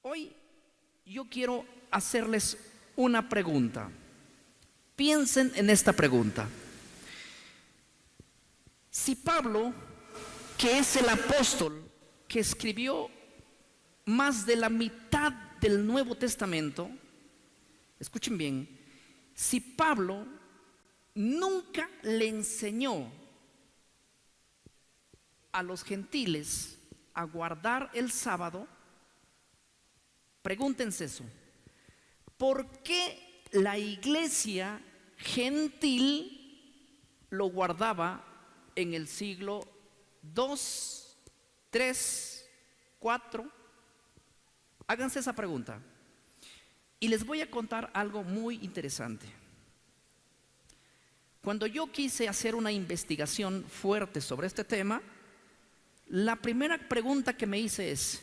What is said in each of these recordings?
Hoy yo quiero hacerles una pregunta. Piensen en esta pregunta. Si Pablo, que es el apóstol que escribió más de la mitad del Nuevo Testamento, escuchen bien, si Pablo nunca le enseñó a los gentiles a guardar el sábado, pregúntense eso. ¿Por qué la iglesia gentil lo guardaba en el siglo 2, 3, 4? Háganse esa pregunta. Y les voy a contar algo muy interesante. Cuando yo quise hacer una investigación fuerte sobre este tema, la primera pregunta que me hice es: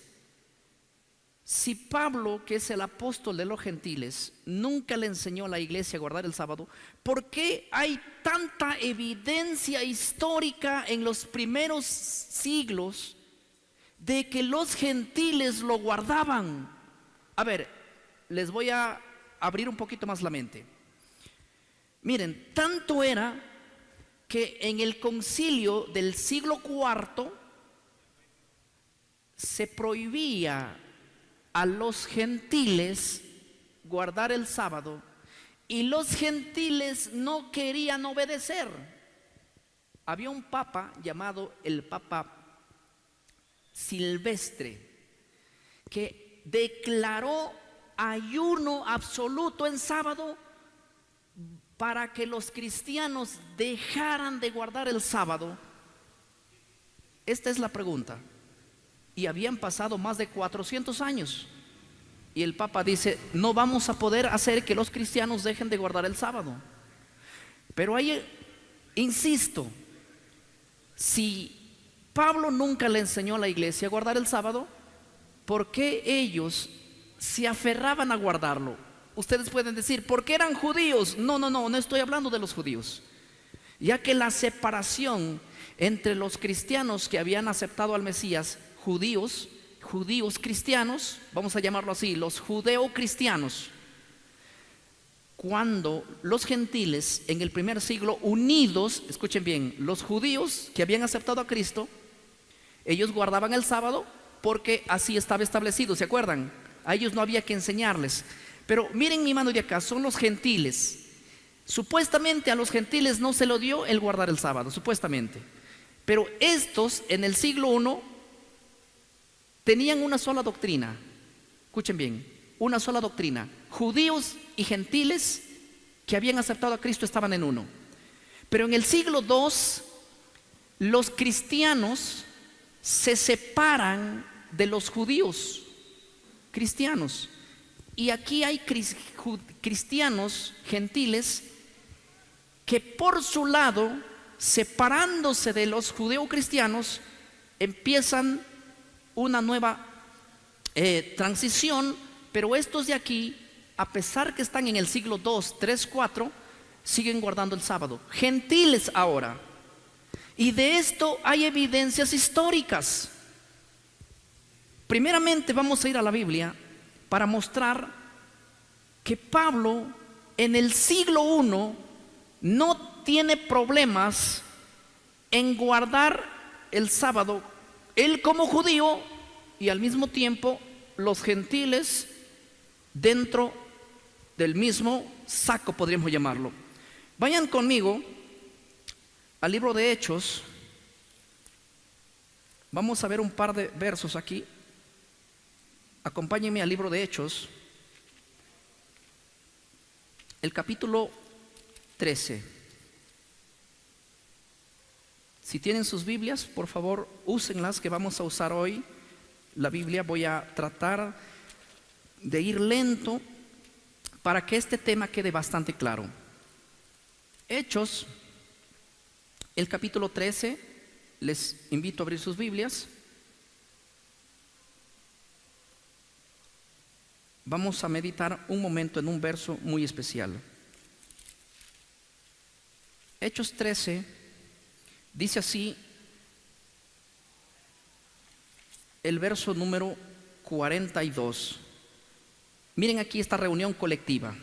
si Pablo, que es el apóstol de los gentiles, nunca le enseñó a la iglesia a guardar el sábado, ¿por qué hay tanta evidencia histórica en los primeros siglos de que los gentiles lo guardaban? A ver, les voy a abrir un poquito más la mente. Miren, tanto era que en el concilio del siglo IV se prohibía a los gentiles guardar el sábado, y los gentiles no querían obedecer. Había un papa llamado el Papa Silvestre, que declaró ayuno absoluto en sábado para que los cristianos dejaran de guardar el sábado. Esta es la pregunta. Y habían pasado más de 400 años. Y el Papa dice: no vamos a poder hacer que los cristianos dejen de guardar el sábado. Pero ahí, insisto, si Pablo nunca le enseñó a la iglesia a guardar el sábado, ¿por qué ellos se aferraban a guardarlo? Ustedes pueden decir: ¿por qué eran judíos? No estoy hablando de los judíos. Ya que la separación entre los cristianos que habían aceptado al Mesías, judíos cristianos, vamos a llamarlo así, los judeo-cristianos, cuando los gentiles en el primer siglo unidos, escuchen bien, los judíos que habían aceptado a Cristo, ellos guardaban el sábado porque así estaba establecido, ¿se acuerdan? A ellos no había que enseñarles. Pero miren mi mano de acá, son los gentiles. Supuestamente a los gentiles no se lo dio el guardar el sábado, supuestamente. Pero estos en el siglo I tenían una sola doctrina. Escuchen bien, una sola doctrina. Judíos y gentiles que habían aceptado a Cristo estaban en uno. Pero en el siglo II los cristianos se separan de los judíos cristianos. Y aquí hay cristianos gentiles que por su lado, separándose de los judeocristianos, empiezan una nueva transición. Pero estos de aquí, a pesar que están en el siglo 2, 3, 4, siguen guardando el sábado. Gentiles ahora. Y de esto hay evidencias históricas. Primeramente vamos a ir a la Biblia para mostrar que Pablo en el siglo I no tiene problemas en guardar el sábado, él como judío y al mismo tiempo los gentiles dentro del mismo saco, podríamos llamarlo. Vayan conmigo al libro de Hechos. Vamos a ver un par de versos aquí. Acompáñenme al libro de Hechos, el capítulo 13. Si tienen sus Biblias, por favor, úsenlas, que vamos a usar hoy la Biblia. Voy a tratar de ir lento para que este tema quede bastante claro. Hechos, el capítulo 13, les invito a abrir sus Biblias. Vamos a meditar un momento en un verso muy especial. Hechos 13 dice así el verso número 42. Miren aquí esta reunión colectiva.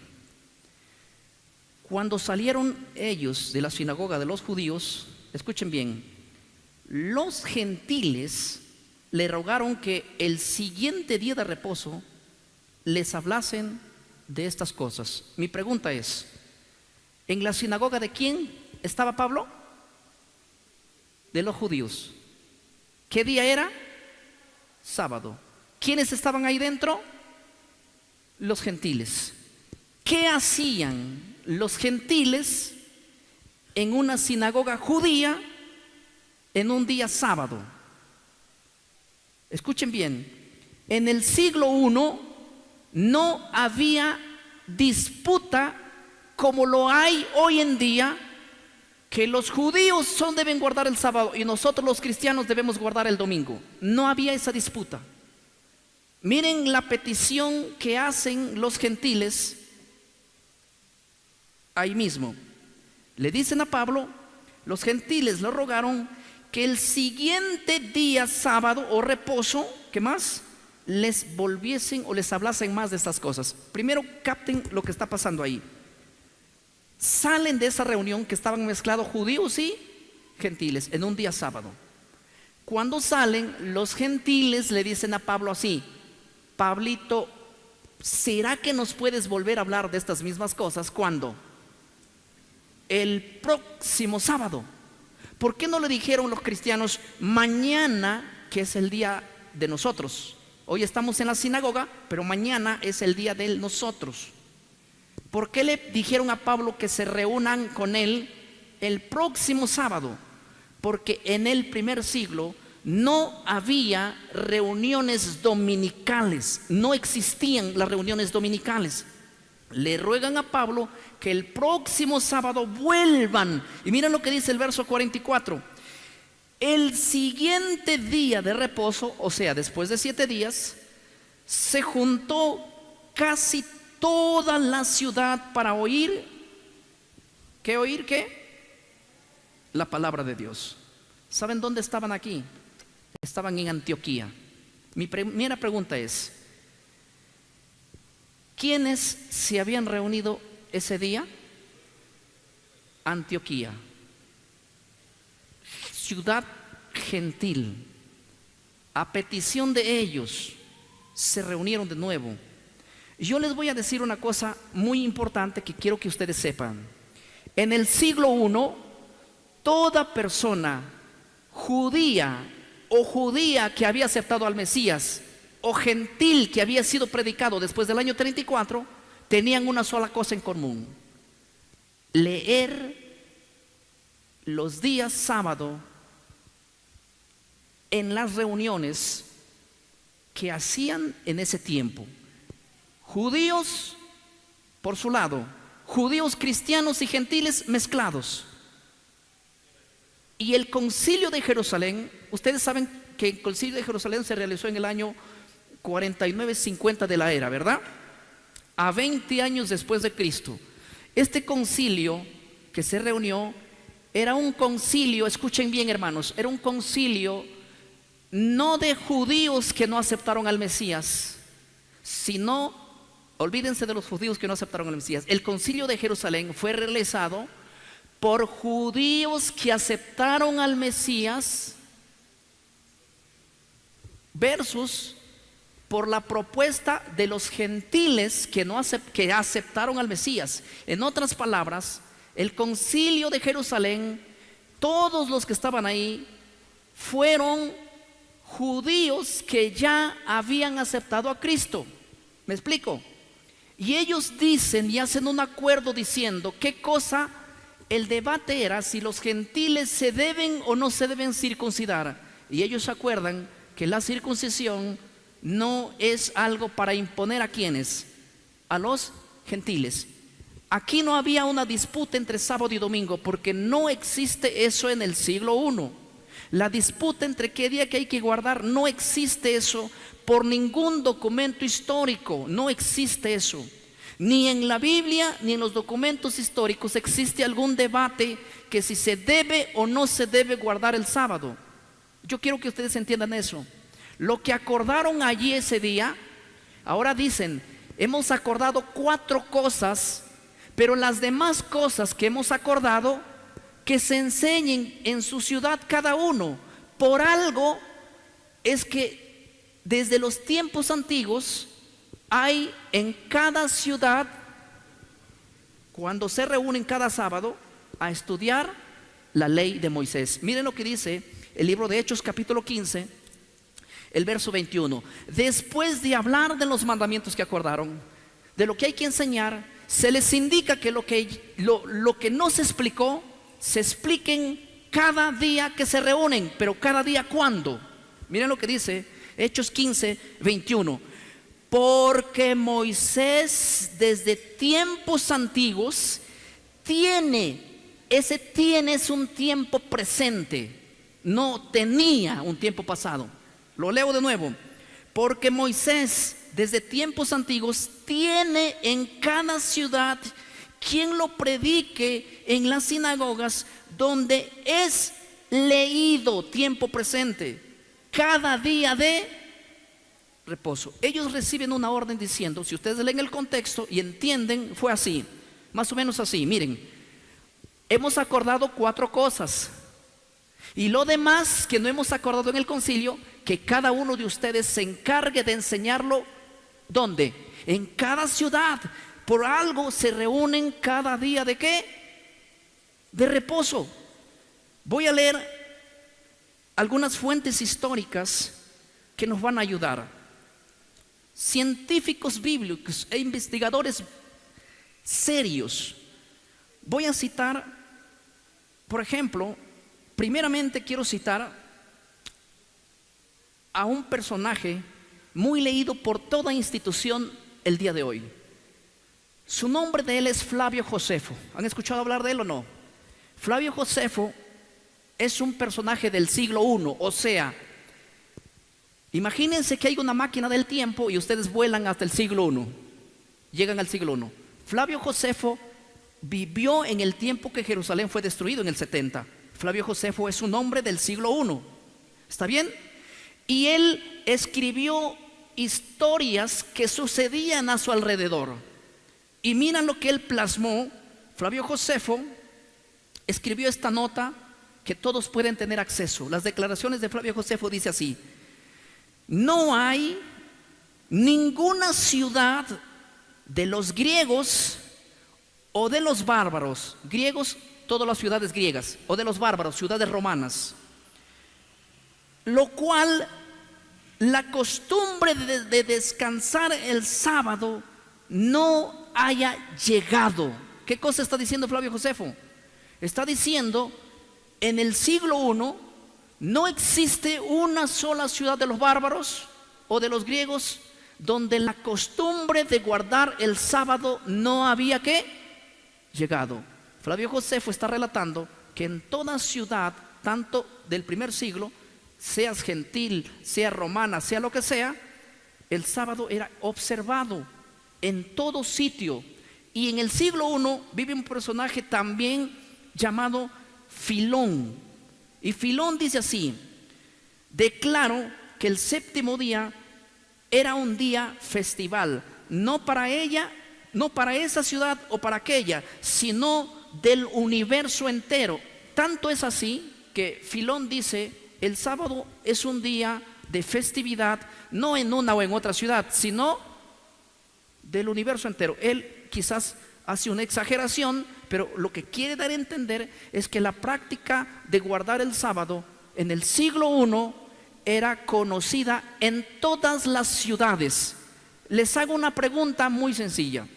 Cuando salieron ellos de la sinagoga de los judíos, escuchen bien, los gentiles le rogaron que el siguiente día de reposo les hablasen de estas cosas. Mi pregunta es, ¿en la sinagoga de quién estaba Pablo? De los judíos. ¿Qué día era? Sábado. ¿Quiénes estaban ahí dentro? Los gentiles. ¿Qué hacían los gentiles en una sinagoga judía en un día sábado? Escuchen bien, en el siglo I no había disputa como lo hay hoy en día, que los judíos deben guardar el sábado y nosotros los cristianos debemos guardar el domingo. No había esa disputa. Miren la petición que hacen los gentiles ahí mismo. Le dicen a Pablo, los gentiles le rogaron que el siguiente día sábado o reposo, ¿qué más? Les volviesen o les hablasen más de estas cosas. Primero capten lo que está pasando ahí. Salen de esa reunión que estaban mezclados judíos y gentiles en un día sábado. Cuando salen, los gentiles le dicen a Pablo así: Pablito, ¿será que nos puedes volver a hablar de estas mismas cosas? ¿Cuándo? El próximo sábado. ¿Por qué no le dijeron los cristianos mañana, que es el día de nosotros? Hoy estamos en la sinagoga, pero mañana es el día de nosotros. ¿Por qué le dijeron a Pablo que se reúnan con él el próximo sábado? Porque en el primer siglo no había reuniones dominicales, no existían las reuniones dominicales. Le ruegan a Pablo que el próximo sábado vuelvan. Y miren lo que dice el verso 44. El siguiente día de reposo, o sea, después de 7 días, se juntó casi toda la ciudad para oír. ¿Qué oír? ¿Qué? La palabra de Dios. ¿Saben dónde estaban aquí? Estaban en Antioquía. Mi primera pregunta es: ¿quiénes se habían reunido ese día? Antioquía, ciudad gentil. A petición de ellos se reunieron de nuevo. Yo les voy a decir una cosa muy importante que quiero que ustedes sepan. En el siglo I, toda persona judía o judía que había aceptado al Mesías o gentil que había sido predicado después del año 34, tenían una sola cosa en común: leer los días sábado en las reuniones que hacían en ese tiempo. Judíos por su lado, judíos, cristianos y gentiles mezclados. Y el concilio de Jerusalén, ustedes saben que el concilio de Jerusalén se realizó en el año 49-50 de la era, ¿verdad? A 20 años después de Cristo. Este concilio que se reunió era un concilio, escuchen bien hermanos, era un concilio no de judíos que no aceptaron al Mesías, sino, olvídense de los judíos que no aceptaron al Mesías. El concilio de Jerusalén fue realizado por judíos que aceptaron al Mesías versus por la propuesta de los gentiles que aceptaron al Mesías. En otras palabras, el concilio de Jerusalén, todos los que estaban ahí fueron judíos que ya habían aceptado a Cristo. ¿Me explico? Y ellos dicen y hacen un acuerdo diciendo qué cosa. El debate era si los gentiles se deben o no se deben circuncidar. Y ellos acuerdan que la circuncisión no es algo para imponer a quienes, a los gentiles. Aquí no había una disputa entre sábado y domingo, porque no existe eso en el siglo I. La disputa entre qué día que hay que guardar, no existe eso por ningún documento histórico. No existe eso. Ni en la Biblia ni en los documentos históricos existe algún debate que si se debe o no se debe guardar el sábado. Yo quiero que ustedes entiendan eso. Lo que acordaron allí ese día, ahora dicen, hemos acordado 4 cosas, pero las demás cosas que hemos acordado, que se enseñen en su ciudad cada uno. Por algo es que desde los tiempos antiguos hay en cada ciudad, cuando se reúnen cada sábado a estudiar la ley de Moisés. Miren lo que dice el libro de Hechos capítulo 15, el verso 21. Después de hablar de los mandamientos que acordaron, de lo que hay que enseñar, se les indica que lo que no se explicó, se expliquen cada día que se reúnen. Pero cada día, ¿cuándo? Miren lo que dice Hechos 15, 21. Porque Moisés desde tiempos antiguos ese tiene es un tiempo presente, no tenía un tiempo pasado. Lo leo de nuevo. Porque Moisés desde tiempos antiguos tiene en cada ciudad quien lo predique en las sinagogas, donde es leído, tiempo presente, cada día de reposo. Ellos reciben una orden diciendo, si ustedes leen el contexto y entienden, fue así, más o menos así. Miren, hemos acordado 4 cosas, y lo demás que no hemos acordado en el concilio, que cada uno de ustedes se encargue de enseñarlo. ¿Dónde? En cada ciudad. Por algo se reúnen cada día ¿de qué? De reposo. Voy a leer algunas fuentes históricas que nos van a ayudar. Científicos bíblicos e investigadores serios. Voy a citar, por ejemplo, primeramente quiero citar a un personaje muy leído por toda institución el día de hoy. Su nombre de él es Flavio Josefo. ¿Han escuchado hablar de él o no? Flavio Josefo es un personaje del siglo I. O sea, imagínense que hay una máquina del tiempo y ustedes vuelan hasta el siglo I. Llegan al siglo I. Flavio Josefo vivió en el tiempo que Jerusalén fue destruido en el 70. Flavio Josefo es un hombre del siglo I. ¿Está bien? Y él escribió historias que sucedían a su alrededor. Y miran lo que él plasmó. Flavio Josefo escribió esta nota que todos pueden tener acceso. Las declaraciones de Flavio Josefo dice así: no hay ninguna ciudad de los griegos o de los bárbaros, griegos, todas las ciudades griegas, o de los bárbaros, ciudades romanas, lo cual la costumbre de descansar el sábado no haya llegado. ¿Qué cosa está diciendo Flavio Josefo? Está diciendo, en el siglo I no existe una sola ciudad de los bárbaros o de los griegos donde la costumbre de guardar el sábado no había ¿qué? Llegado. Flavio Josefo está relatando que en toda ciudad, tanto del primer siglo, seas gentil, sea romana, sea lo que sea, el sábado era observado en todo sitio. Y en el siglo I vive un personaje también llamado Filón. Y Filón dice así: declaro que el séptimo día era un día festival, no para ella, no para esa ciudad o para aquella, sino del universo entero. Tanto es así que Filón dice: el sábado es un día de festividad, no en una o en otra ciudad, sino del universo entero. Él quizás hace una exageración, pero lo que quiere dar a entender es que la práctica de guardar el sábado en el siglo I era conocida en todas las ciudades. Les hago una pregunta muy sencilla,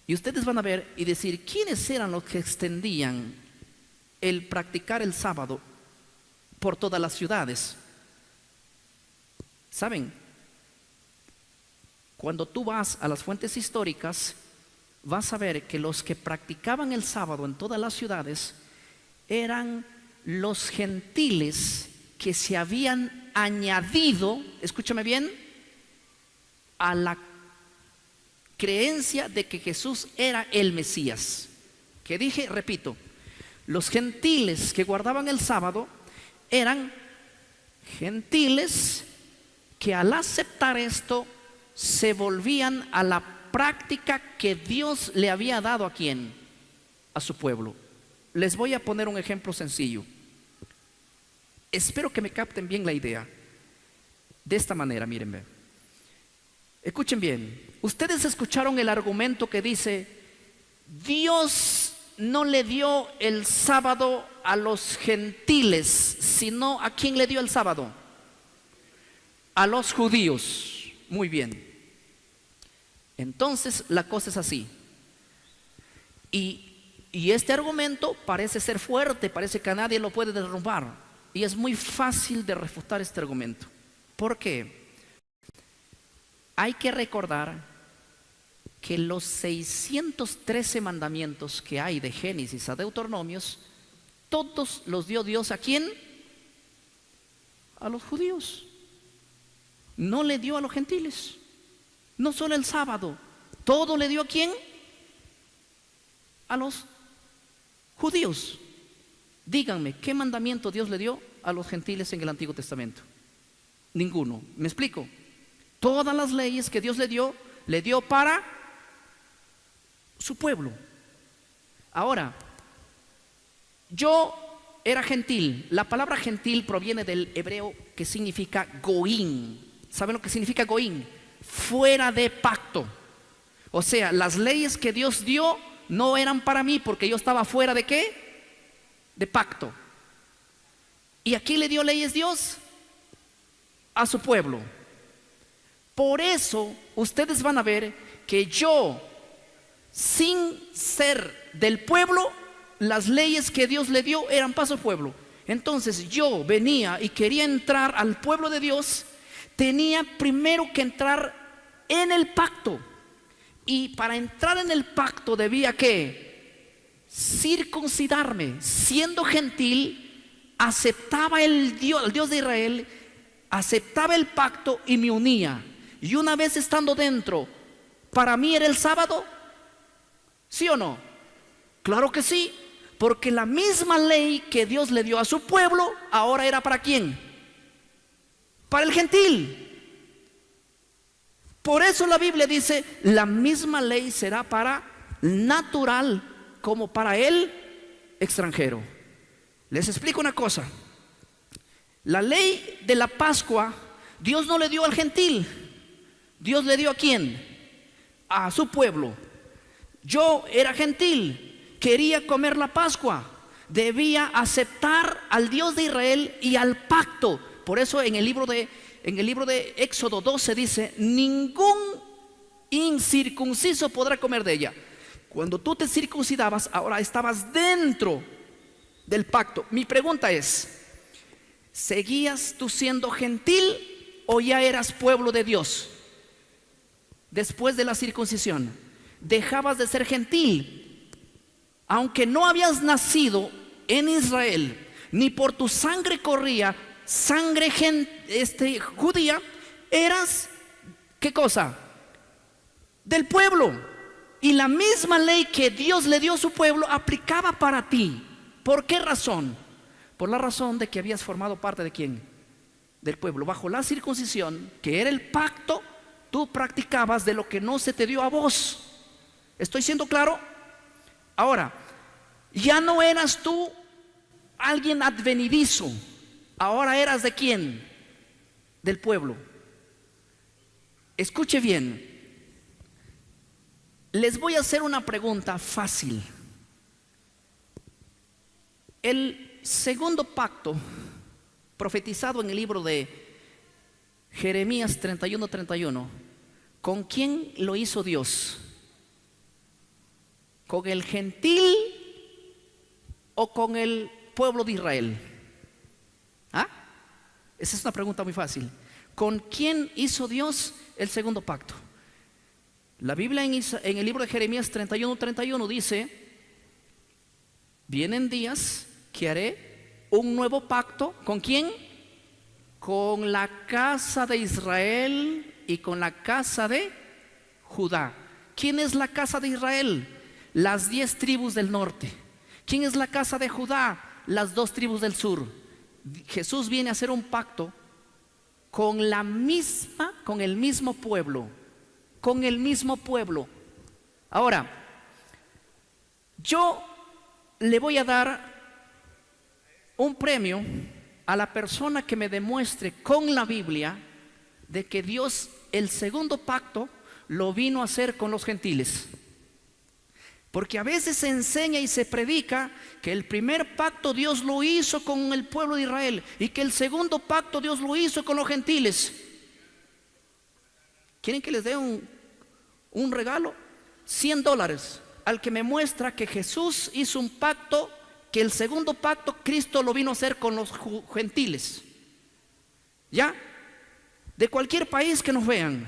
y ustedes van a ver y decir: ¿quiénes eran los que extendían el practicar el sábado por todas las ciudades? ¿Saben? Cuando tú vas a las fuentes históricas, vas a ver que los que practicaban el sábado en todas las ciudades eran los gentiles que se habían añadido, escúchame bien, a la creencia de que Jesús era el Mesías. Que dije, repito, los gentiles que guardaban el sábado eran gentiles que al aceptar esto se volvían a la práctica que Dios le había dado ¿a quién? A su pueblo. Les voy a poner un ejemplo sencillo. Espero que me capten bien la idea. De esta manera, mírenme. Escuchen bien. Ustedes escucharon el argumento que dice: Dios no le dio el sábado a los gentiles, sino ¿a quién le dio el sábado? A los judíos. Muy bien. Entonces la cosa es así. Y este argumento parece ser fuerte, parece que a nadie lo puede derrumbar. Y es muy fácil de refutar este argumento. ¿Por qué? Hay que recordar que los 613 mandamientos que hay de Génesis a Deuteronomios, todos los dio Dios ¿a quién? A los judíos. No le dio a los gentiles. No solo el sábado, todo le dio ¿a quién? A los judíos. Díganme, ¿qué mandamiento Dios le dio a los gentiles en el Antiguo Testamento? Ninguno. ¿Me explico? Todas las leyes que Dios le dio para su pueblo. Ahora, yo era gentil. La palabra gentil proviene del hebreo que significa goín. ¿Saben lo que significa goín? Fuera de pacto. O sea, las leyes que Dios dio no eran para mí porque yo estaba fuera de ¿qué? De pacto. ¿Y a quién le dio leyes Dios? A su pueblo. Por eso ustedes van a ver que yo, sin ser del pueblo, las leyes que Dios le dio eran para su pueblo. Entonces yo venía y quería entrar al pueblo de Dios, tenía primero que entrar en el pacto. Y para entrar en el pacto debía ¿qué? Circuncidarme. Siendo gentil, aceptaba el Dios de Israel, aceptaba el pacto y me unía. Y una vez estando dentro, ¿para mí era el sábado? ¿Sí o no? Claro que sí, porque la misma ley que Dios le dio a su pueblo, ahora era ¿para quién? Para el gentil. Por eso la Biblia dice, la misma ley será para natural como para el extranjero. Les explico una cosa. La ley de la Pascua, Dios no le dio al gentil. Dios le dio ¿a quién? A su pueblo. Yo era gentil, quería comer la Pascua, debía aceptar al Dios de Israel y al pacto. Por eso en el libro de Éxodo 12 dice: ningún incircunciso podrá comer de ella. Cuando tú te circuncidabas, ahora estabas dentro del pacto. Mi pregunta es: ¿seguías tú siendo gentil o ya eras pueblo de Dios? Después de la circuncisión, dejabas de ser gentil, aunque no habías nacido en Israel, ni por tu sangre corría sangre judía, eras ¿qué cosa? Del pueblo. Y la misma ley que Dios le dio a su pueblo aplicaba para ti. ¿Por qué razón? Por la razón de que habías formado parte ¿de quién? Del pueblo. Bajo la circuncisión, que era el pacto, tú practicabas de lo que no se te dio a vos. ¿Estoy siendo claro? Ahora, ya no eras tú alguien advenidizo. Ahora eras ¿de quién? Del pueblo. Escuche bien. Les voy a hacer una pregunta fácil. El segundo pacto profetizado en el libro de Jeremías 31:31, ¿con quién lo hizo Dios? ¿Con el gentil o con el pueblo de Israel? ¿Ah? Esa es una pregunta muy fácil. ¿Con quién hizo Dios el segundo pacto? La Biblia en el libro de Jeremías 31:31 dice: vienen días que haré un nuevo pacto. ¿Con quién? Con la casa de Israel y con la casa de Judá. ¿Quién es la casa de Israel? Las 10 tribus del norte. ¿Quién es la casa de Judá? Las 2 tribus del sur. Jesús viene a hacer un pacto con el mismo pueblo, con el mismo pueblo. Ahora, yo le voy a dar un premio a la persona que me demuestre con la Biblia de que Dios el segundo pacto lo vino a hacer con los gentiles. Porque a veces se enseña y se predica que el primer pacto Dios lo hizo con el pueblo de Israel y que el segundo pacto Dios lo hizo con los gentiles. ¿Quieren que les dé un regalo? $100 al que me muestra que Jesús hizo un pacto, que el segundo pacto Cristo lo vino a hacer con los gentiles. ¿Ya? De cualquier país que nos vean,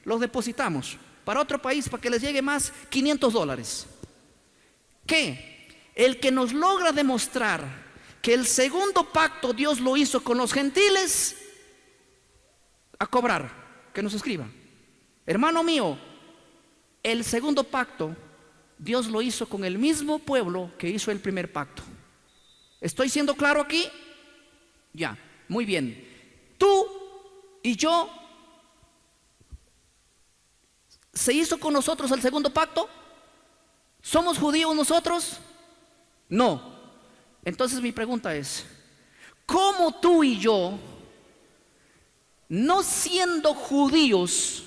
los depositamos. Para otro país, para que les llegue más, $500. ¿Qué? El que nos logra demostrar que el segundo pacto Dios lo hizo con los gentiles, a cobrar, que nos escriba. Hermano mío, el segundo pacto Dios lo hizo con el mismo pueblo que hizo el primer pacto. ¿Estoy siendo claro aquí? Ya, muy bien. Tú y yo, ¿se hizo con nosotros el segundo pacto? ¿Somos judíos nosotros? No. Entonces mi pregunta es, ¿cómo tú y yo, no siendo judíos,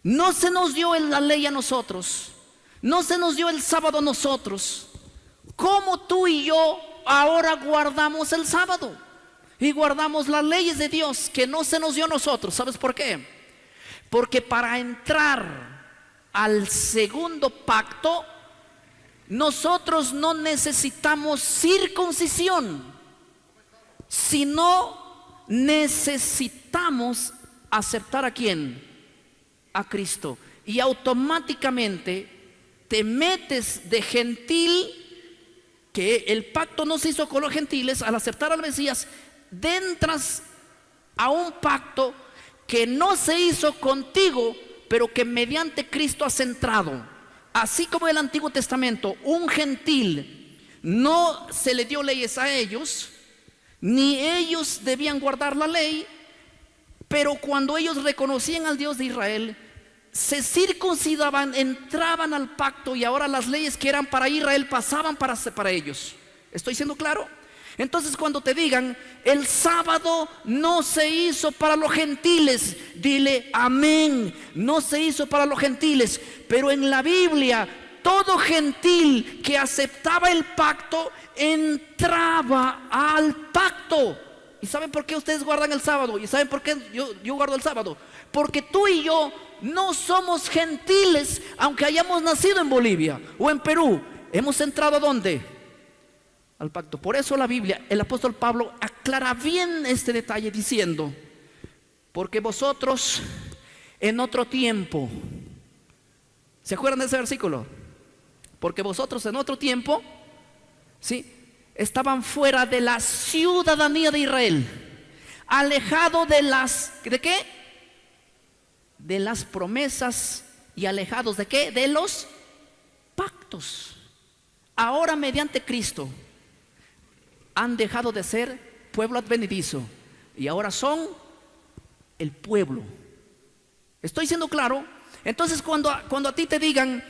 no se nos dio la ley a nosotros, no se nos dio el sábado a nosotros, cómo tú y yo ahora guardamos el sábado y guardamos las leyes de Dios que no se nos dio a nosotros? ¿Sabes por qué? Porque para entrar al segundo pacto, nosotros no necesitamos circuncisión, sino necesitamos aceptar ¿a quién? A Cristo. Y automáticamente te metes de gentil, que el pacto no se hizo con los gentiles. Al aceptar al Mesías, entras a un pacto que no se hizo contigo, pero que mediante Cristo has entrado. Así como en el Antiguo Testamento, un gentil no se le dio leyes a ellos, ni ellos debían guardar la ley, pero cuando ellos reconocían al Dios de Israel, se circuncidaban, entraban al pacto, y ahora las leyes que eran para Israel pasaban para ellos. ¿Estoy siendo claro? Entonces, cuando te digan el sábado no se hizo para los gentiles, dile amén, no se hizo para los gentiles. Pero en la Biblia, todo gentil que aceptaba el pacto entraba al pacto. ¿Y saben por qué ustedes guardan el sábado? ¿Y saben por qué yo guardo el sábado? Porque tú y yo no somos gentiles, aunque hayamos nacido en Bolivia o en Perú. Hemos entrado ¿a dónde? Al pacto. Por eso la Biblia, el apóstol Pablo aclara bien este detalle diciendo: porque vosotros en otro tiempo, ¿se acuerdan de ese versículo? Porque vosotros en otro tiempo, ¿sí?, estaban fuera de la ciudadanía de Israel, alejado de ¿de qué? De las promesas, y alejados ¿de qué? De los pactos. Ahora, mediante Cristo, han dejado de ser pueblo advenedizo y ahora son el pueblo. ¿Estoy siendo claro? Entonces, cuando a ti te digan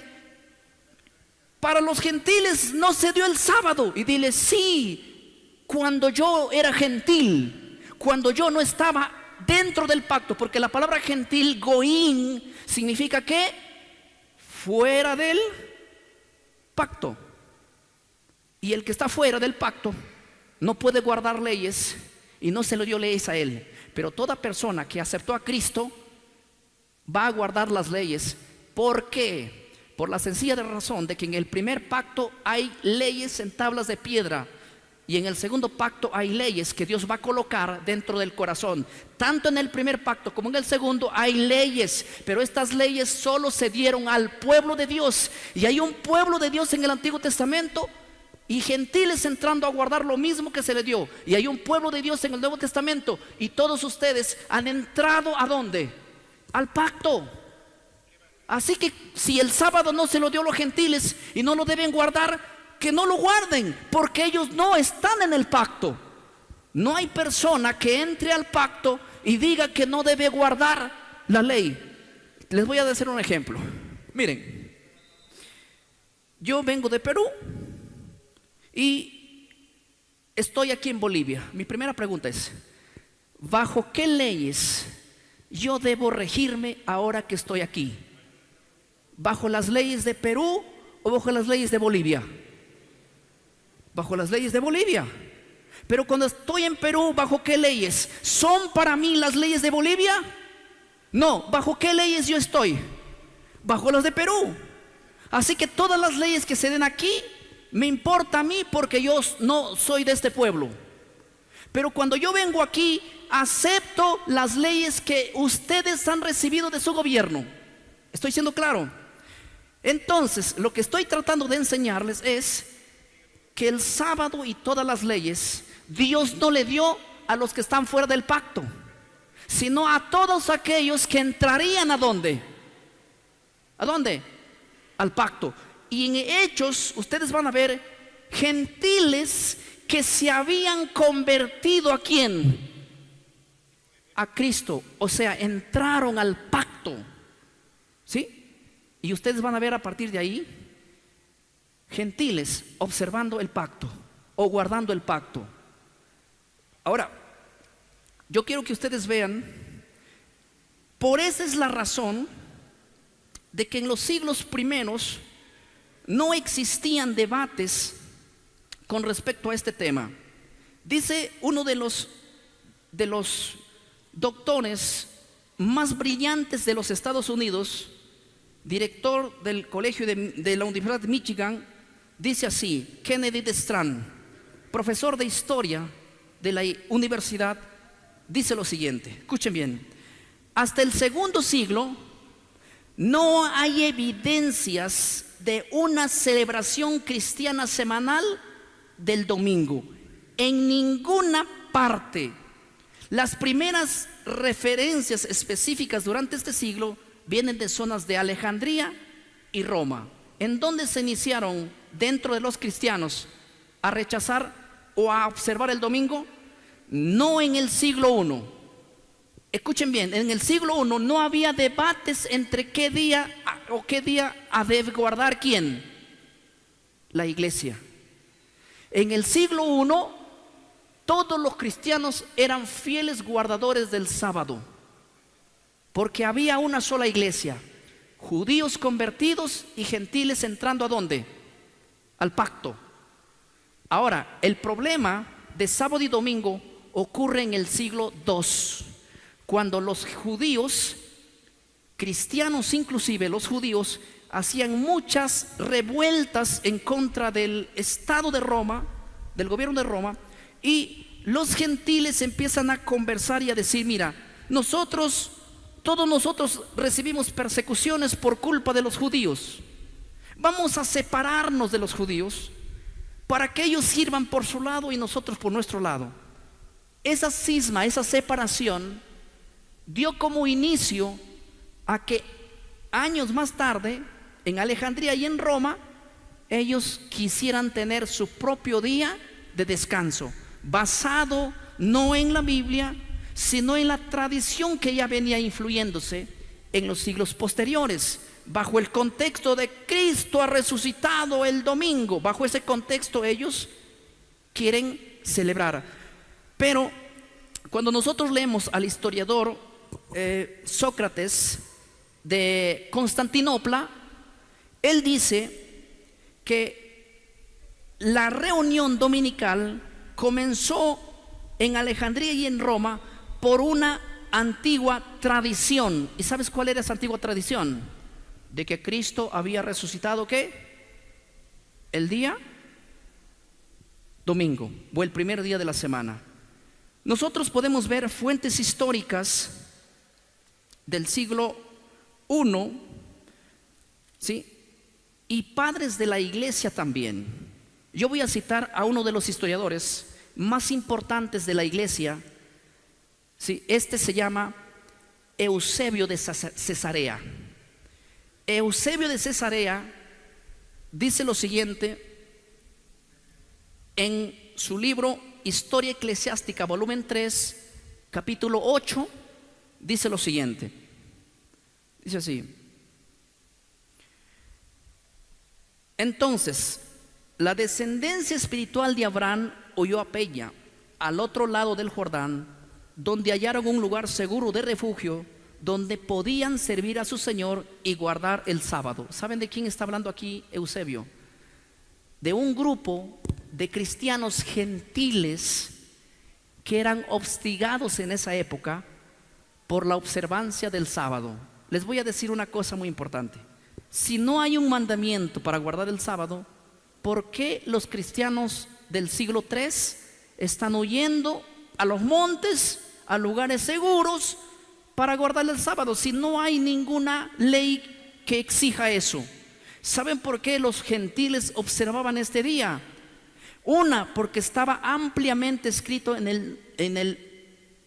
para los gentiles no se dio el sábado, y dile sí, cuando yo era gentil, cuando yo no estaba dentro del pacto, porque la palabra gentil, goín, significa que fuera del pacto. Y el que está fuera del pacto no puede guardar leyes, y no se le dio leyes a él. Pero toda persona que aceptó a Cristo va a guardar las leyes. ¿Por qué? Por la sencilla razón de que en el primer pacto hay leyes en tablas de piedra, y en el segundo pacto hay leyes que Dios va a colocar dentro del corazón. Tanto en el primer pacto como en el segundo hay leyes, pero estas leyes solo se dieron al pueblo de Dios. Y hay un pueblo de Dios en el Antiguo Testamento, y gentiles entrando a guardar lo mismo que se le dio. Y hay un pueblo de Dios en el Nuevo Testamento, y todos ustedes han entrado ¿a dónde? Al pacto. Así que si el sábado no se lo dio a los gentiles y no lo deben guardar, que no lo guarden, porque ellos no están en el pacto. No hay persona que entre al pacto y diga que no debe guardar la ley. Les voy a decir un ejemplo. Miren, yo vengo de Perú y estoy aquí en Bolivia. Mi primera pregunta es, ¿bajo qué leyes yo debo regirme ahora que estoy aquí? ¿Bajo las leyes de Perú o bajo las leyes de Bolivia? Bajo las leyes de Bolivia. Pero cuando estoy en Perú, ¿bajo qué leyes? ¿Son para mí las leyes de Bolivia? No, ¿bajo qué leyes yo estoy? Bajo las de Perú. Así que todas las leyes que se den aquí me importa a mí porque yo no soy de este pueblo. Pero cuando yo vengo aquí, acepto las leyes que ustedes han recibido de su gobierno. ¿Estoy siendo claro? Entonces, lo que estoy tratando de enseñarles es que el sábado y todas las leyes Dios no le dio a los que están fuera del pacto, sino a todos aquellos que entrarían ¿a dónde? ¿A dónde? Al pacto. Y en Hechos ustedes van a ver gentiles que se habían convertido ¿a quién? A Cristo. O sea, entraron al pacto. ¿Sí? Y ustedes van a ver a partir de ahí gentiles observando el pacto o guardando el pacto. Ahora, yo quiero que ustedes vean, por esa es la razón de que en los siglos primeros no existían debates con respecto a este tema. Dice uno de los doctores más brillantes de los Estados Unidos, director del colegio de la Universidad de Michigan, dice así, Kennedy Strand, profesor de historia de la universidad, dice lo siguiente, escuchen bien: hasta el segundo siglo no hay evidencias de una celebración cristiana semanal del domingo en ninguna parte. Las primeras referencias específicas durante este siglo vienen de zonas de Alejandría y Roma, en donde se iniciaron dentro de los cristianos a rechazar o a observar el domingo. No en el siglo I. Escuchen bien, en el siglo I no había debates entre qué día ha de guardar quién, la iglesia. En el siglo I todos los cristianos eran fieles guardadores del sábado, porque había una sola iglesia, judíos convertidos y gentiles entrando ¿a dónde? Al pacto. Ahora, el problema de sábado y domingo ocurre en el siglo II, cuando los judíos, cristianos inclusive, los judíos hacían muchas revueltas en contra del Estado de Roma, del gobierno de Roma, y los gentiles empiezan a conversar y a decir, mira, todos nosotros recibimos persecuciones por culpa de los judíos. Vamos a separarnos de los judíos para que ellos sirvan por su lado y nosotros por nuestro lado. Esa cisma, esa separación dio como inicio a que años más tarde en Alejandría y en Roma ellos quisieran tener su propio día de descanso, basado no en la Biblia, sino en la tradición que ya venía influyéndose en los siglos posteriores, bajo el contexto de Cristo ha resucitado el domingo. Bajo ese contexto ellos quieren celebrar. Pero cuando nosotros leemos al historiador Sócrates de Constantinopla, él dice que la reunión dominical comenzó en Alejandría y en Roma por una antigua tradición. ¿Y sabes cuál era esa antigua tradición? De que Cristo había resucitado ¿qué? El día domingo o el primer día de la semana. Nosotros podemos ver fuentes históricas del siglo I, ¿sí? Y padres de la iglesia también. Yo voy a citar a uno de los historiadores más importantes de la iglesia, ¿sí? Este se llama Eusebio de Cesarea. Eusebio de Cesarea dice lo siguiente en su libro Historia Eclesiástica, volumen 3, capítulo 8, dice lo siguiente. Dice así: entonces la descendencia espiritual de Abraham huyó a Peña, al otro lado del Jordán, donde hallaron un lugar seguro de refugio, donde podían servir a su Señor y guardar el sábado. ¿Saben de quién está hablando aquí Eusebio? De un grupo de cristianos gentiles que eran hostigados en esa época por la observancia del sábado. Les voy a decir una cosa muy importante. Si no hay un mandamiento para guardar el sábado, ¿por qué los cristianos del siglo III están huyendo a los montes, a lugares seguros, para guardar el sábado, si no hay ninguna ley que exija eso? ¿Saben por qué los gentiles observaban este día? Una, porque estaba ampliamente escrito en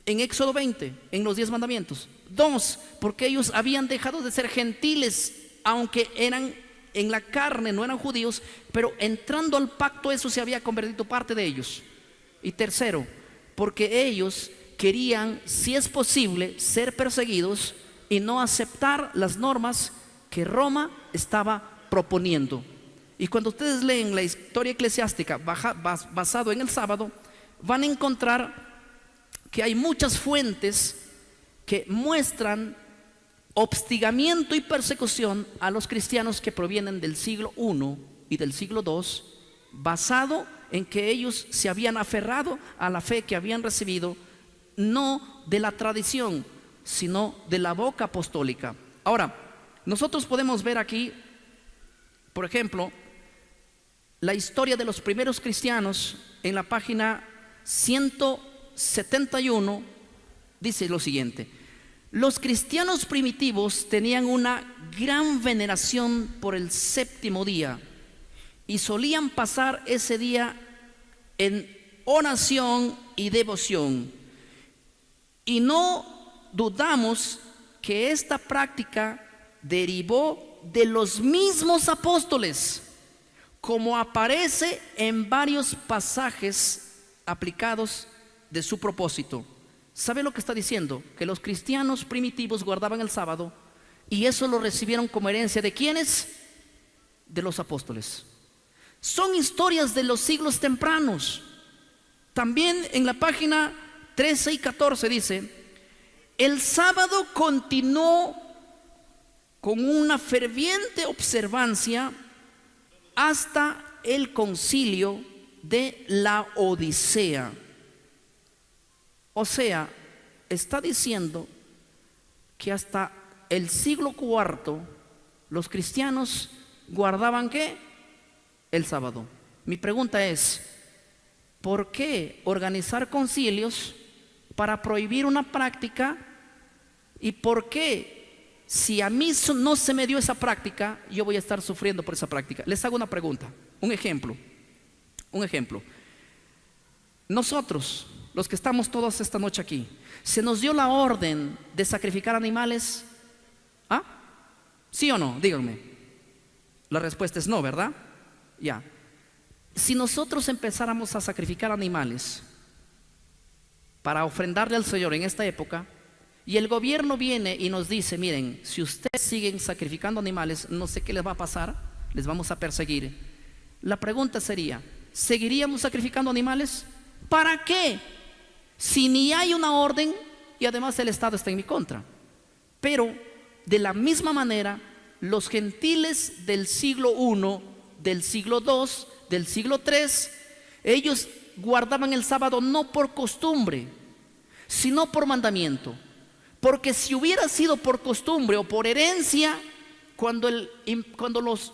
Éxodo 20, en los 10 mandamientos. Dos, porque ellos habían dejado de ser gentiles, aunque eran en la carne, no eran judíos, pero entrando al pacto eso se había convertido parte de ellos. Y tercero, porque ellos querían, si es posible, ser perseguidos y no aceptar las normas que Roma estaba proponiendo. Y cuando ustedes leen la historia eclesiástica basado en el sábado, van a encontrar que hay muchas fuentes que muestran hostigamiento y persecución a los cristianos que provienen del siglo I y del siglo II, basado en que ellos se habían aferrado a la fe que habían recibido, no de la tradición, sino de la boca apostólica. Ahora, nosotros podemos ver aquí, por ejemplo, la historia de los primeros cristianos en la página 171. Dice lo siguiente: los cristianos primitivos tenían una gran veneración por el séptimo día y solían pasar ese día en oración y devoción. Y no dudamos que esta práctica derivó de los mismos apóstoles, como aparece en varios pasajes aplicados de su propósito. ¿Sabe lo que está diciendo? Que los cristianos primitivos guardaban el sábado y eso lo recibieron como herencia ¿de quiénes? De los apóstoles. Son historias de los siglos tempranos. También en la página 13 y 14 dice: el sábado continuó con una ferviente observancia hasta el concilio de la Odisea. O sea, está diciendo que hasta el siglo IV los cristianos guardaban ¿qué? El sábado. Mi pregunta es: ¿por qué organizar concilios para prohibir una práctica? ¿Y por qué, si a mí no se me dio esa práctica, yo voy a estar sufriendo por esa práctica? Les hago una pregunta, un ejemplo. Nosotros, los que estamos todos esta noche aquí, ¿se nos dio la orden de sacrificar animales? ¿Ah? ¿Sí o no? Díganme. La respuesta es no, ¿verdad? Ya. Si nosotros empezáramos a sacrificar animales para ofrendarle al Señor en esta época, y el gobierno viene y nos dice: miren, si ustedes siguen sacrificando animales, no sé qué les va a pasar, les vamos a perseguir. La pregunta sería: ¿seguiríamos sacrificando animales? ¿Para qué? Si ni hay una orden y además el Estado está en mi contra. Pero de la misma manera, los gentiles del siglo I, del siglo II, del siglo III, ellos guardaban el sábado no por costumbre, sino por mandamiento. Porque si hubiera sido por costumbre o por herencia, cuando los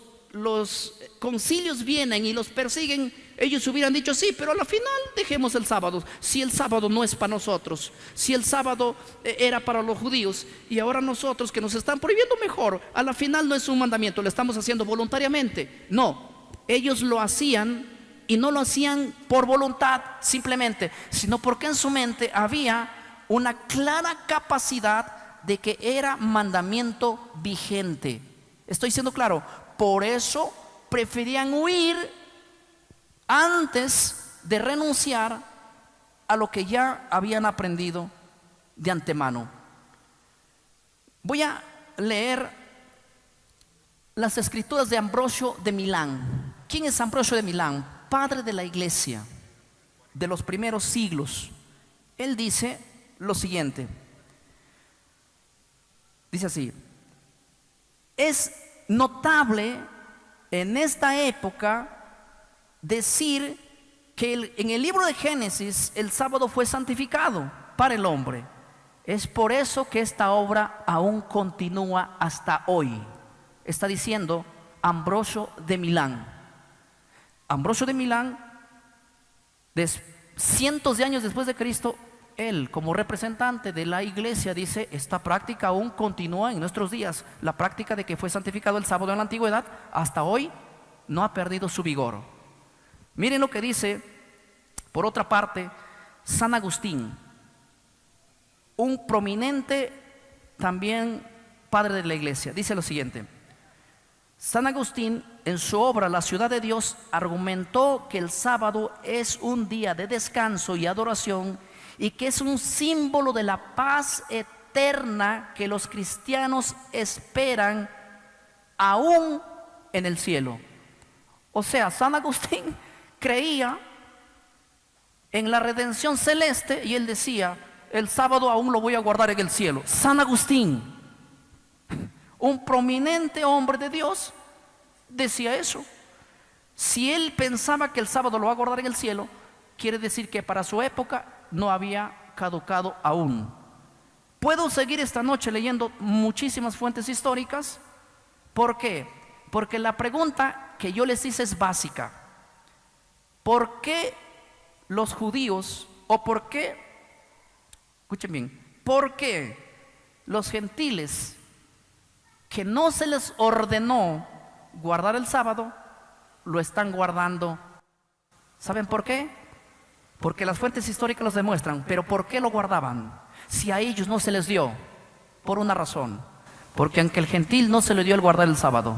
concilios vienen y los persiguen, ellos hubieran dicho: sí, pero a la final dejemos el sábado. Si el sábado no es para nosotros, si el sábado era para los judíos, y ahora nosotros que nos están prohibiendo, mejor, a la final no es un mandamiento, lo estamos haciendo voluntariamente. No, ellos lo hacían, y no lo hacían por voluntad simplemente, sino porque en su mente había una clara capacidad de que era mandamiento vigente. Estoy siendo claro. Por eso preferían huir antes de renunciar a lo que ya habían aprendido de antemano. Voy a leer las escrituras de Ambrosio de Milán. ¿Quién es Ambrosio de Milán? Padre de la iglesia de los primeros siglos. Él dice lo siguiente. Dice así: es notable en esta época decir que en el libro de Génesis el sábado fue santificado para el hombre. Es por eso que esta obra aún continúa hasta hoy. Está diciendo Ambrosio de Milán. Ambrosio de Milán, cientos de años después de Cristo, él como representante de la iglesia dice: esta práctica aún continúa en nuestros días. La práctica de que fue santificado el sábado en la antigüedad hasta hoy no ha perdido su vigor. Miren lo que dice, por otra parte, San Agustín, un prominente también padre de la iglesia. Dice lo siguiente: San Agustín, en su obra La ciudad de Dios, argumentó que el sábado es un día de descanso y adoración y que es un símbolo de la paz eterna que los cristianos esperan aún en el cielo. O sea, San Agustín creía en la redención celeste y él decía: el sábado aún lo voy a guardar en el cielo. San Agustín, un prominente hombre de Dios, decía eso. Si él pensaba que el sábado lo va a guardar en el cielo, quiere decir que para su época no había caducado aún. Puedo seguir esta noche leyendo muchísimas fuentes históricas. ¿Por qué? Porque la pregunta que yo les hice es básica. ¿Por qué los judíos, o por qué, escuchen bien, por qué los gentiles que no se les ordenó guardar el sábado lo están guardando? ¿Saben por qué? Porque las fuentes históricas los demuestran. Pero ¿por qué lo guardaban? Si a ellos no se les dio, por una razón. Porque aunque el gentil no se le dio el guardar el sábado,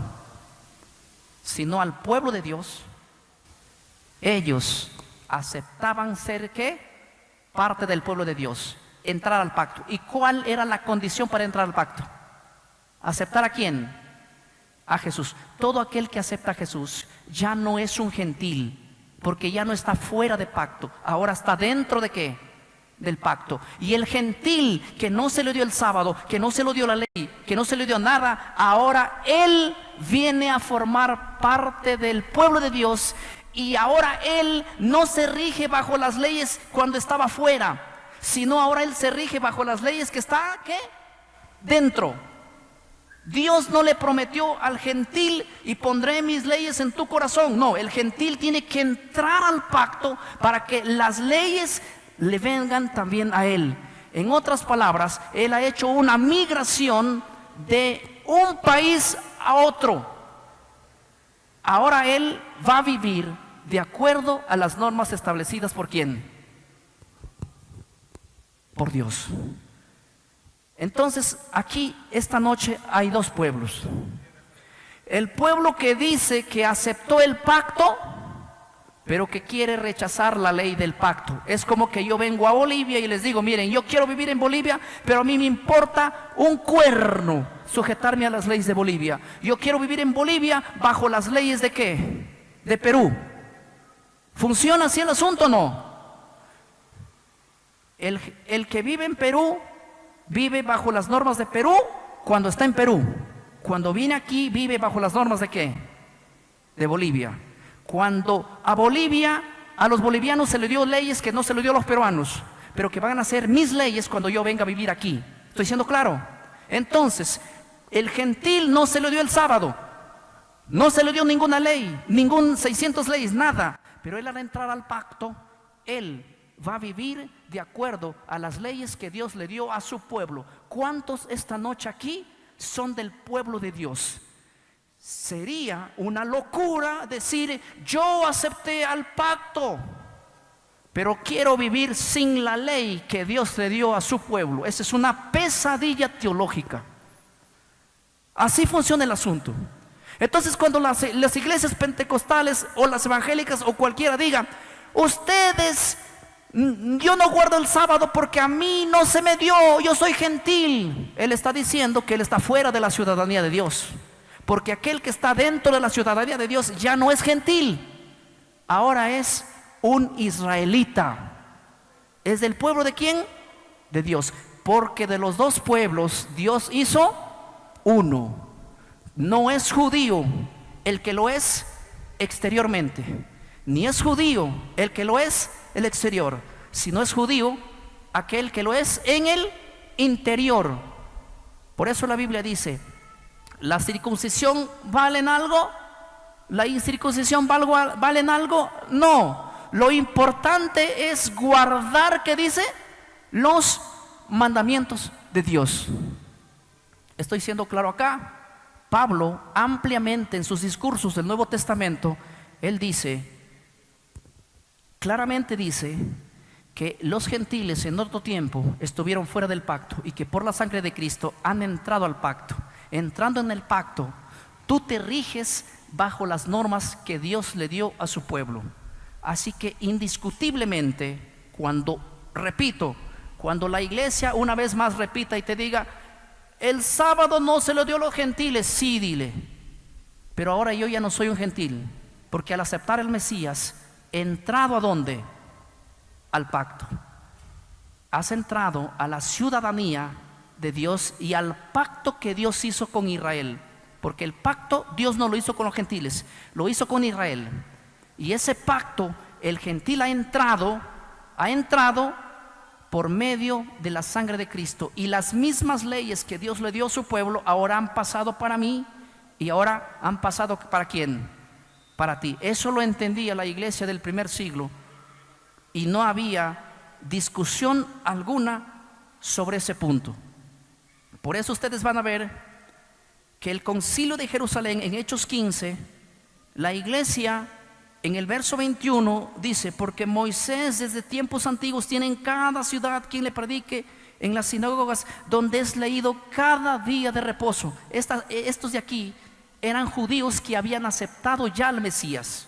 sino al pueblo de Dios, ellos aceptaban ser ¿qué? Parte del pueblo de Dios, entrar al pacto. ¿Y cuál era la condición para entrar al pacto? ¿Aceptar a quién? A Jesús. Todo aquel que acepta a Jesús ya no es un gentil, porque ya no está fuera de pacto, ahora está dentro de ¿qué? Del pacto. Y el gentil que no se le dio el sábado, que no se le dio la ley, que no se le dio nada, ahora él viene a formar parte del pueblo de Dios. Y ahora él no se rige bajo las leyes cuando estaba fuera, sino ahora él se rige bajo las leyes que está ¿qué? Dentro. Dios no le prometió al gentil: y pondré mis leyes en tu corazón. No, el gentil tiene que entrar al pacto para que las leyes le vengan también a él. En otras palabras, él ha hecho una migración de un país a otro. Ahora él va a vivir de acuerdo a las normas establecidas ¿por quién? Por Dios. Entonces aquí esta noche hay dos pueblos. El pueblo que dice que aceptó el pacto, pero que quiere rechazar la ley del pacto. Es como que yo vengo a Bolivia y les digo: miren, yo quiero vivir en Bolivia, pero a mí me importa un cuerno sujetarme a las leyes de Bolivia. Yo quiero vivir en Bolivia bajo las leyes ¿de qué? De Perú. ¿Funciona así el asunto o no? El que vive en Perú vive bajo las normas de Perú cuando está en Perú. Cuando viene aquí vive bajo las normas ¿de qué? De Bolivia. Cuando a Bolivia, a los bolivianos se le dio leyes que no se le dio a los peruanos, pero que van a ser mis leyes cuando yo venga a vivir aquí. ¿Estoy siendo claro? Entonces, el gentil no se le dio el sábado, no se le dio ninguna ley, ningún 600 leyes, nada. Pero él, al entrar al pacto, él va a vivir de acuerdo a las leyes que Dios le dio a su pueblo. ¿Cuántos esta noche aquí son del pueblo de Dios? Sería una locura decir: yo acepté al pacto, pero quiero vivir sin la ley que Dios le dio a su pueblo. Esa es una pesadilla teológica. Así funciona el asunto. Entonces, cuando las iglesias pentecostales o las evangélicas o cualquiera diga: ustedes yo no guardo el sábado porque a mí no se me dio, yo soy gentil. Él está diciendo que él está fuera de la ciudadanía de Dios, porque aquel que está dentro de la ciudadanía de Dios ya no es gentil, ahora es un israelita. ¿Es del pueblo de quién? De Dios, porque de los dos pueblos Dios hizo uno. No es judío el que lo es exteriormente, ni es judío el que lo es el exterior, sino es judío aquel que lo es en el interior. Por eso la Biblia dice: ¿la circuncisión vale en algo? ¿La incircuncisión vale en algo? No. Lo importante es guardar, ¿qué dice? Los mandamientos de Dios. Estoy siendo claro acá. Pablo ampliamente en sus discursos del Nuevo Testamento, él dice, claramente dice, que los gentiles en otro tiempo estuvieron fuera del pacto y que por la sangre de Cristo han entrado al pacto. Entrando en el pacto, tú te riges bajo las normas que Dios le dio a su pueblo. Así que indiscutiblemente, cuando la iglesia una vez más repita y te diga: el sábado no se lo dio a los gentiles, sí, dile, pero ahora yo ya no soy un gentil, porque al aceptar el Mesías he entrado ¿a dónde? Al pacto. Has entrado a la ciudadanía de Dios y al pacto que Dios hizo con Israel, porque el pacto Dios no lo hizo con los gentiles, lo hizo con Israel. Y ese pacto el gentil ha entrado por medio de la sangre de Cristo, y las mismas leyes que Dios le dio a su pueblo ahora han pasado para mí, y ahora han pasado ¿para quién? Para ti. Eso lo entendía la iglesia del primer siglo, y no había discusión alguna sobre ese punto. Por eso ustedes van a ver que el concilio de Jerusalén en Hechos 15, la iglesia en el verso 21 dice: porque Moisés desde tiempos antiguos tiene en cada ciudad quien le predique en las sinagogas, donde es leído cada día de reposo. Estos de aquí eran judíos que habían aceptado ya al Mesías,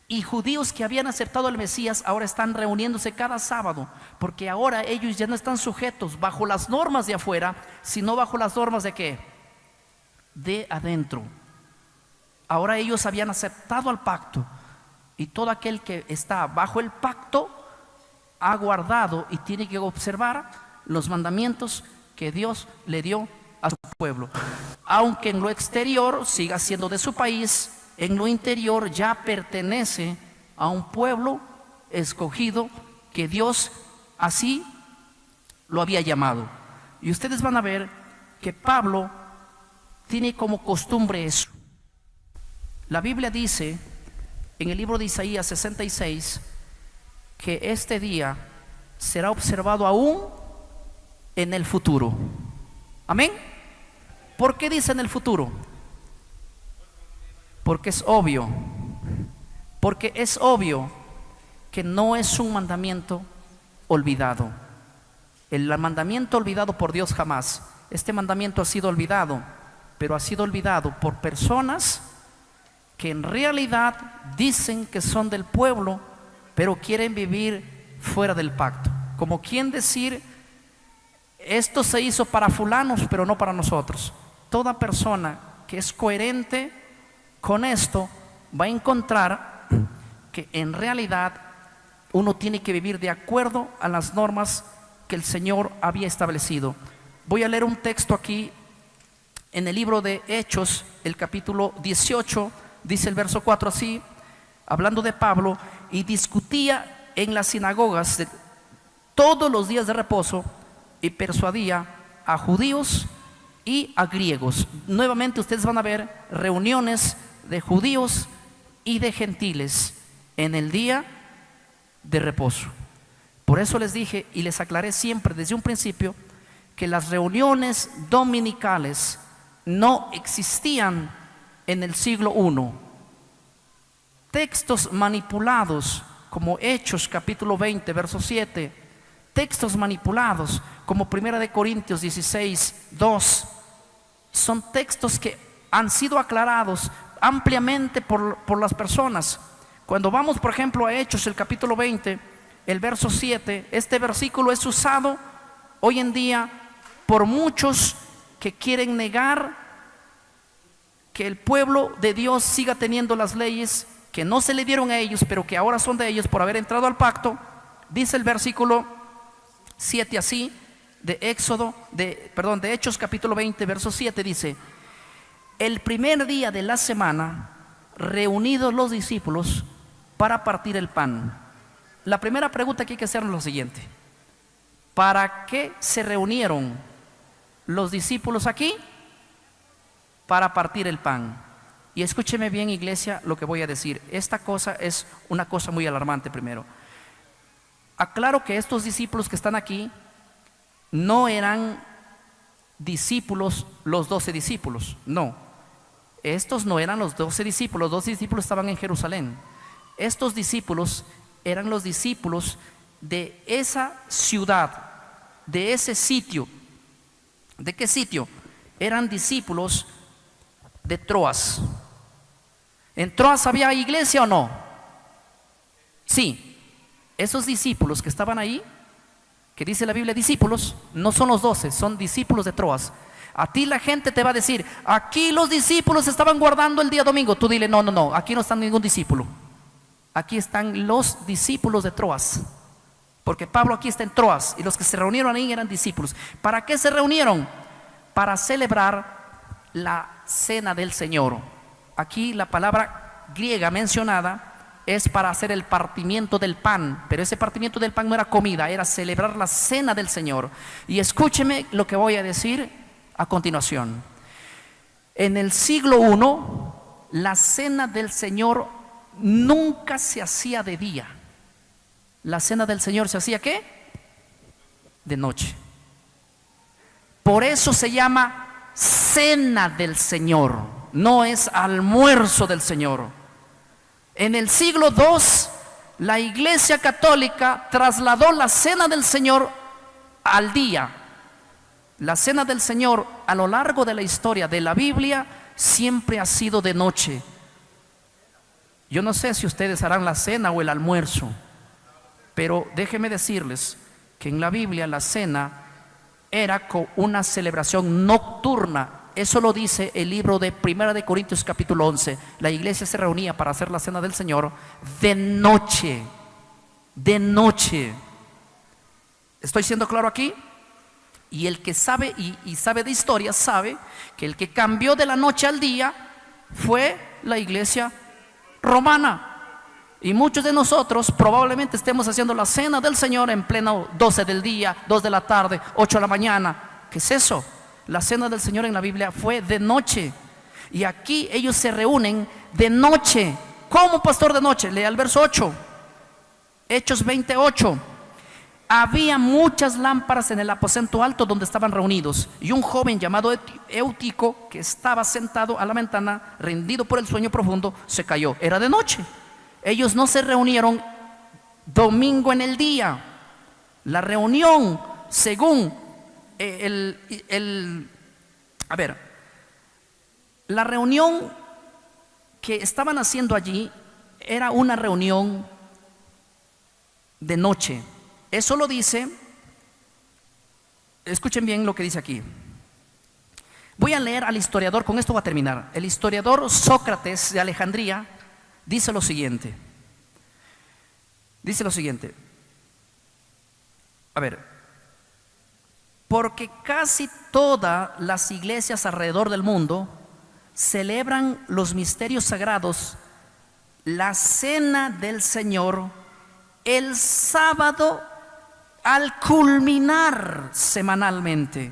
y judíos que habían aceptado al Mesías ahora están reuniéndose cada sábado, porque ahora ellos ya no están sujetos bajo las normas de afuera, sino bajo las normas de ¿qué? De adentro. Ahora ellos habían aceptado al pacto, y todo aquel que está bajo el pacto ha guardado y tiene que observar los mandamientos que Dios le dio a su pueblo. Aunque en lo exterior siga siendo de su país, en lo interior ya pertenece a un pueblo escogido que Dios así lo había llamado. Y ustedes van a ver que Pablo tiene como costumbre eso. La Biblia dice en el libro de Isaías 66 que este día será observado aún en el futuro. Amén. ¿Por qué dice en el futuro? Porque es obvio que no es un mandamiento olvidado. El mandamiento olvidado por Dios jamás. Este mandamiento ha sido olvidado, pero ha sido olvidado por personas que en realidad dicen que son del pueblo, pero quieren vivir fuera del pacto. Como quien decir: esto se hizo para fulanos, pero no para nosotros. Toda persona que es coherente con esto va a encontrar que en realidad uno tiene que vivir de acuerdo a las normas que el Señor había establecido. Voy a leer un texto aquí en el libro de Hechos, el capítulo 18. Dice el verso 4 así, hablando de Pablo: y discutía en las sinagogas todos los días de reposo, y persuadía a judíos y a griegos. Nuevamente ustedes van a ver reuniones de judíos y de gentiles en el día de reposo. Por eso les dije y les aclaré siempre desde un principio que las reuniones dominicales no existían en el siglo I. Textos manipulados como Hechos capítulo 20 verso 7, textos manipulados como 1 Corintios 16 2, son textos que han sido aclarados ampliamente por las personas. Cuando vamos por ejemplo a Hechos el capítulo 20, el verso 7. Este versículo es usado hoy en día por muchos que quieren negar que el pueblo de Dios siga teniendo las leyes que no se le dieron a ellos, pero que ahora son de ellos por haber entrado al pacto. Dice el versículo 7 así, de Hechos capítulo 20, verso 7, dice: el primer día de la semana, reunidos los discípulos para partir el pan. La primera pregunta que hay que hacer es lo siguiente: ¿para qué se reunieron los discípulos aquí? Para partir el pan. Y escúcheme bien, iglesia, lo que voy a decir. Esta cosa es una cosa muy alarmante. Primero, aclaro que estos discípulos que están aquí no eran discípulos, los 12 discípulos, no. Estos no eran los 12 discípulos, los 12 discípulos estaban en Jerusalén. Estos discípulos eran los discípulos de esa ciudad, de ese sitio. ¿De qué sitio? Eran discípulos de Troas. ¿En Troas había iglesia o no? Sí. Esos discípulos que estaban ahí, que dice la Biblia discípulos, no son los 12, son discípulos de Troas. A ti la gente te va a decir: aquí los discípulos estaban guardando el día domingo. Tú dile: no, aquí no está ningún discípulo. Aquí están los discípulos de Troas, porque Pablo aquí está en Troas, y los que se reunieron ahí eran discípulos. ¿Para qué se reunieron? Para celebrar la cena del Señor. Aquí la palabra griega mencionada es para hacer el partimiento del pan, pero ese partimiento del pan no era comida, era celebrar la cena del Señor. Y escúcheme lo que voy a decir a continuación. En el siglo I, la cena del Señor nunca se hacía de día. La cena del Señor se hacía ¿qué? De noche. Por eso se llama cena del Señor, no es almuerzo del Señor. En el siglo II, la Iglesia Católica trasladó la cena del Señor al día. La cena del Señor a lo largo de la historia de la Biblia siempre ha sido de noche. Yo no sé si ustedes harán la cena o el almuerzo, pero déjenme decirles que en la Biblia la cena era una celebración nocturna. Eso lo dice el libro de 1 de Corintios capítulo 11. La iglesia se reunía para hacer la cena del Señor de noche. De noche. ¿Estoy siendo claro aquí? Y el que sabe y sabe de historia sabe que el que cambió de la noche al día fue la iglesia romana. Y muchos de nosotros probablemente estemos haciendo la cena del Señor en pleno 12 del día, 2 de la tarde, 8 de la mañana. ¿Qué es eso? La cena del Señor en la Biblia fue de noche. Y aquí ellos se reúnen de noche. ¿Cómo, pastor, de noche? Lea el verso 8. Hechos 28. Había muchas lámparas en el aposento alto donde estaban reunidos, y un joven llamado Eutico, que estaba sentado a la ventana, rendido por el sueño profundo, se cayó. Era de noche. Ellos no se reunieron domingo en el día. La reunión, según la reunión que estaban haciendo allí era una reunión de noche. Eso lo dice, escuchen bien lo que dice aquí. Voy a leer al historiador, con esto va a terminar. El historiador Sócrates de Alejandría dice lo siguiente. Porque casi todas las iglesias alrededor del mundo celebran los misterios sagrados, la cena del Señor, el sábado al culminar semanalmente.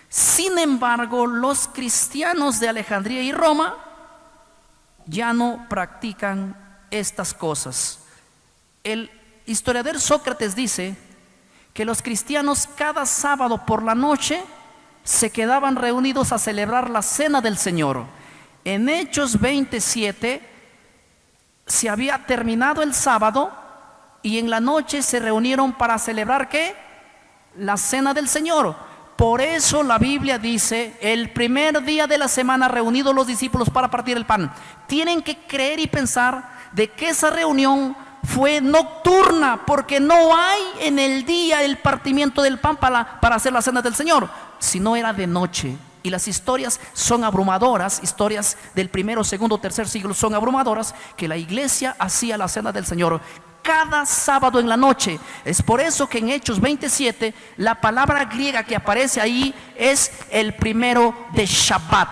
Sin embargo, los cristianos de Alejandría y Roma ya no practican estas cosas. El historiador Sócrates dice que los cristianos cada sábado por la noche se quedaban reunidos a celebrar la cena del Señor. En Hechos 27 se había terminado el sábado y en la noche se reunieron para celebrar ¿qué? La cena del Señor. Por eso la Biblia dice: el primer día de la semana reunidos los discípulos para partir el pan. Tienen que creer y pensar de que esa reunión fue nocturna, porque no hay en el día el partimiento del pan para hacer la cena del Señor, sino era de noche. Y las historias son abrumadoras, historias del primero, segundo, tercer siglo son abrumadoras, que la iglesia hacía la cena del Señor cada sábado en la noche. Es por eso que en Hechos 27 la palabra griega que aparece ahí es el primero de Shabbat,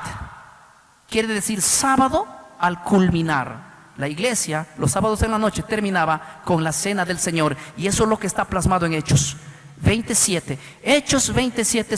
quiere decir sábado al culminar. La iglesia los sábados en la noche terminaba con la cena del Señor, y eso es lo que está plasmado en Hechos 27. Hechos 27